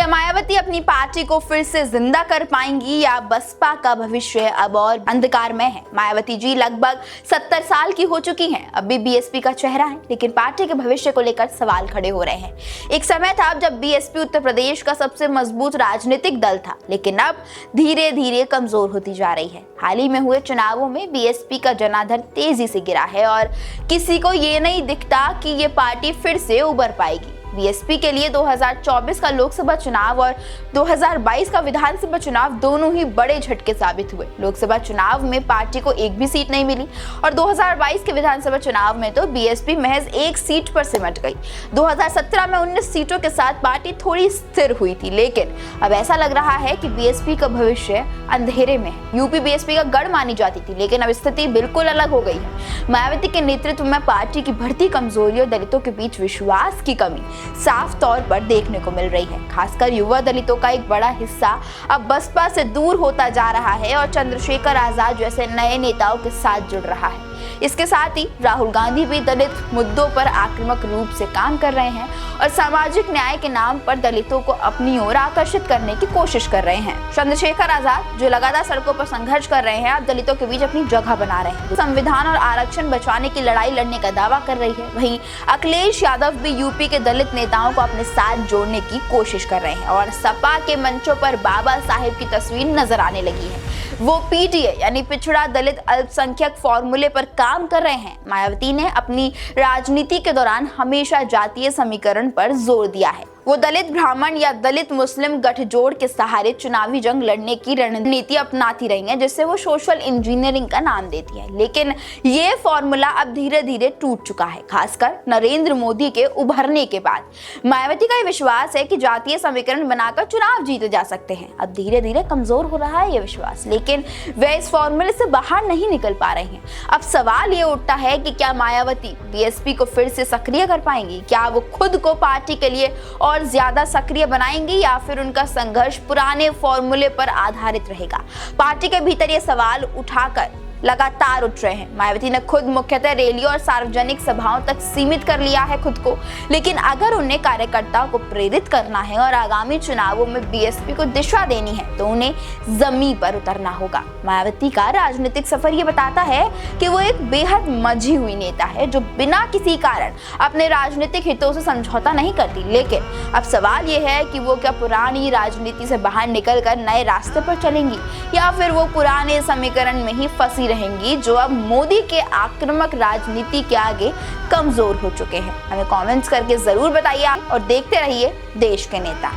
मायावती अपनी पार्टी को फिर से जिंदा कर पाएंगी या बसपा का भविष्य अब और अंधकारमय है। मायावती जी लगभग 70 साल की हो चुकी हैं, अब भी बीएसपी का चेहरा है, लेकिन पार्टी के भविष्य को लेकर सवाल खड़े हो रहे हैं। एक समय था जब बीएसपी उत्तर प्रदेश का सबसे मजबूत राजनीतिक दल था, लेकिन अब धीरे धीरे कमजोर होती जा रही है। हाल ही में हुए चुनावों में बीएसपी का जनाधार तेजी से गिरा है और किसी को ये नहीं दिखता कि ये पार्टी फिर से उभर पाएगी। बीएसपी के लिए 2024 का लोकसभा चुनाव और 2022 का विधानसभा चुनाव दोनों ही बड़े झटके साबित हुए। लोकसभा चुनाव में पार्टी को एक भी सीट नहीं मिली और 2022 के विधानसभा चुनाव में तो बीएसपी महज एक सीट पर सिमट गई। 2017 में 19 सीटों के साथ पार्टी थोड़ी स्थिर हुई थी, लेकिन अब ऐसा लग रहा है कि बीएसपी का भविष्य अंधेरे में है। यूपी बीएसपी का गढ़ मानी जाती थी, लेकिन अब स्थिति बिल्कुल अलग हो गई है। मायावती के नेतृत्व में पार्टी की बढ़ती कमजोरी और दलितों के बीच विश्वास की कमी साफ तौर पर देखने को मिल रही है। खासकर युवा दलितों का एक बड़ा हिस्सा अब बसपा से दूर होता जा रहा है और चंद्रशेखर आजाद जैसे नए नेताओं के साथ जुड़ रहा है। इसके साथ ही राहुल गांधी भी दलित मुद्दों पर आक्रामक रूप से काम कर रहे हैं और सामाजिक न्याय के नाम पर दलितों को अपनी ओर आकर्षित करने की कोशिश कर रहे हैं। चंद्रशेखर आजाद जो लगातार सड़कों पर संघर्ष कर रहे हैं, अब दलितों के बीच अपनी जगह बना रहे हैं। संविधान और आरक्षण बचाने की लड़ाई लड़ने का दावा कर रही है। वहीं अखिलेश यादव भी यूपी के दलित नेताओं को अपने साथ जोड़ने की कोशिश कर रहे हैं और सपा के मंचों पर बाबा साहेब की तस्वीर नजर आने लगी है। वो पीटीए यानी पिछड़ा दलित अल्पसंख्यक फॉर्मूले पर काम कर रहे हैं। मायावती ने अपनी राजनीति के दौरान हमेशा जातीय समीकरण पर जोर दिया है। वो दलित ब्राह्मण या दलित मुस्लिम गठजोड़ के सहारे चुनावी जंग लड़ने की रणनीति अपनाती रही हैं, जिससे वो सोशल इंजीनियरिंग का नाम देती है। लेकिन ये फॉर्मूला अब धीरे धीरे टूट चुका है, खासकर नरेंद्र मोदी के उभरने के बाद। मायावती का ये विश्वास है कि जातीय समीकरण बनाकर चुनाव जीते जा सकते हैं। अब धीरे धीरे कमजोर हो रहा है ये विश्वास, लेकिन वे इस फॉर्मूले से बाहर नहीं निकल पा रहे हैं। अब सवाल ये उठता है कि क्या मायावती बीएसपी को फिर से सक्रिय कर पाएंगी? क्या वो खुद को पार्टी के लिए और ज्यादा सक्रिय बनाएंगी या फिर उनका संघर्ष पुराने फॉर्मूले पर आधारित रहेगा? पार्टी के भीतर ये सवाल उठाकर लगातार उठ रहे हैं। मायावती ने खुद मुख्यतः रैलियों और सार्वजनिक सभाओं तक सीमित कर लिया है खुद को, लेकिन अगर उन्हें कार्यकर्ताओं को प्रेरित करना है और आगामी चुनावों में बीएसपी को दिशा देनी है तो उन्हें जमीन पर उतरना होगा। मायावती का राजनीतिक सफर ये बताता है कि वो एक बेहद मंझी हुई नेता है जो बिना किसी कारण अपने राजनीतिक हितों से समझौता नहीं करती। लेकिन अब सवाल ये है कि वो क्या पुरानी राजनीति से बाहर निकलकर नए रास्ते पर चलेंगी या फिर वो पुराने समीकरण में ही फंसी रहेंगी जो अब मोदी के आक्रामक राजनीति के आगे कमजोर हो चुके हैं। हमें कमेंट्स करके जरूर बताइए और देखते रहिए देश के नेता।